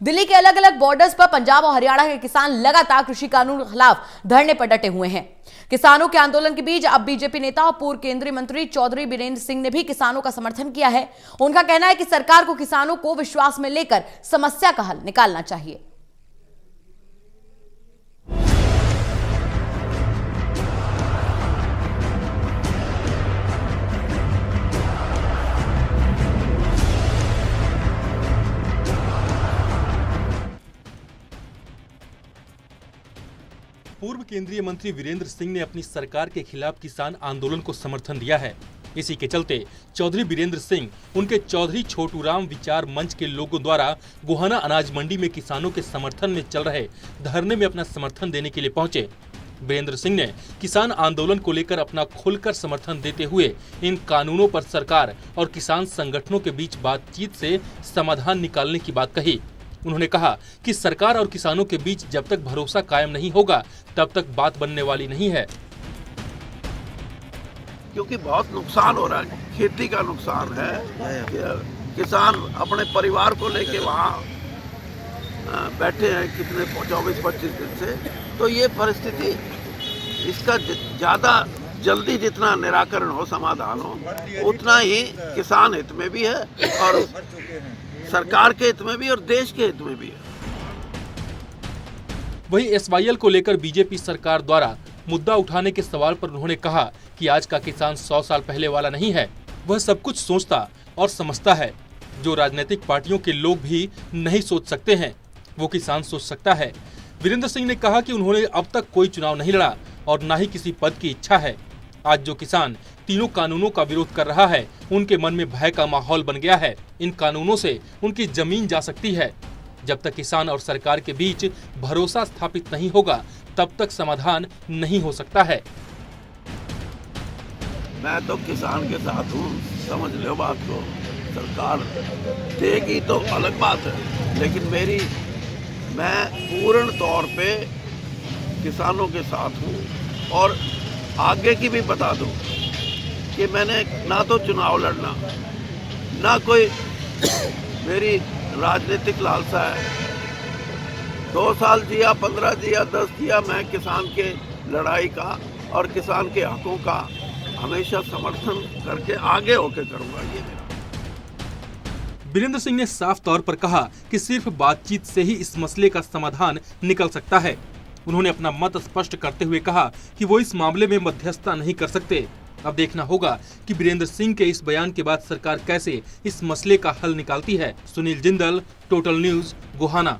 दिल्ली के अलग अलग बॉर्डर्स पर पंजाब और हरियाणा के किसान लगातार कृषि कानून के खिलाफ धरने पर डटे हुए हैं। किसानों के आंदोलन के बीच अब बीजेपी नेता और पूर्व केंद्रीय मंत्री चौधरी बीरेंद्र सिंह ने भी किसानों का समर्थन किया है। उनका कहना है कि सरकार को किसानों को विश्वास में लेकर समस्या का हल निकालना चाहिए। पूर्व केंद्रीय मंत्री वीरेंद्र सिंह ने अपनी सरकार के खिलाफ किसान आंदोलन को समर्थन दिया है। इसी के चलते चौधरी बीरेंद्र सिंह उनके चौधरी छोटूराम विचार मंच के लोगों द्वारा गोहाना अनाज मंडी में किसानों के समर्थन में चल रहे धरने में अपना समर्थन देने के लिए पहुंचे। वीरेंद्र सिंह ने किसान आंदोलन को लेकर अपना खुलकर समर्थन देते हुए इन कानूनों पर सरकार और किसान संगठनों के बीच बातचीत से समाधान निकालने की बात कही। उन्होंने कहा कि सरकार और किसानों के बीच जब तक भरोसा कायम नहीं होगा तब तक बात बनने वाली नहीं है। क्योंकि बहुत नुकसान हो रहा है, खेती का नुकसान है। किसान अपने परिवार को लेके वहाँ बैठे हैं कितने 24-25 दिन से। तो ये परिस्थिति, इसका ज़्यादा जल्दी जितना निराकरण हो, समाधान हो, उतना ही किसान हित में भी है और सरकार के हित में भी और देश के हित में भी है। वहीं एसवाईएल को लेकर बीजेपी सरकार द्वारा मुद्दा उठाने के सवाल पर उन्होंने कहा कि आज का किसान 100 साल पहले वाला नहीं है। वह सब कुछ सोचता और समझता है। जो राजनीतिक पार्टियों के लोग भी नहीं सोच सकते हैं, वो किसान सोच सकता है। वीरेंद्र सिंह ने कहा कि उन्होंने अब तक कोई चुनाव नहीं लड़ा और न ही किसी पद की इच्छा है। आज जो किसान तीनों कानूनों का विरोध कर रहा है, उनके मन में भय का माहौल बन गया है। इन कानूनों से उनकी जमीन जा सकती है। जब तक किसान और सरकार के बीच भरोसा स्थापित नहीं होगा तब तक समाधान नहीं हो सकता है। मैं तो किसान के साथ हूँ, समझ लो बात को। सरकार देगी तो अलग बात है, लेकिन मैं पूर्ण तौर पे किसानों के साथ हूँ। और आगे की भी बता दूँ कि मैंने ना तो चुनाव लड़ना, ना कोई मेरी राजनीतिक लालसा है। 2 साल जिया, 15 जिया, 10 जिया, मैं किसान के लड़ाई का और किसान के हकों का हमेशा समर्थन करके आगे होके करूंगा। ये मेरा। वीरेंद्र सिंह ने साफ तौर पर कहा कि सिर्फ बातचीत से ही इस मसले का समाधान निकल सकता है। उन्होंने अपना मत स्पष्ट करते हुए कहा कि वो इस मामले में मध्यस्थता नहीं कर सकते। अब देखना होगा कि वीरेंद्र सिंह के इस बयान के बाद सरकार कैसे इस मसले का हल निकालती है। Sunil Jindal, total news, Gohana.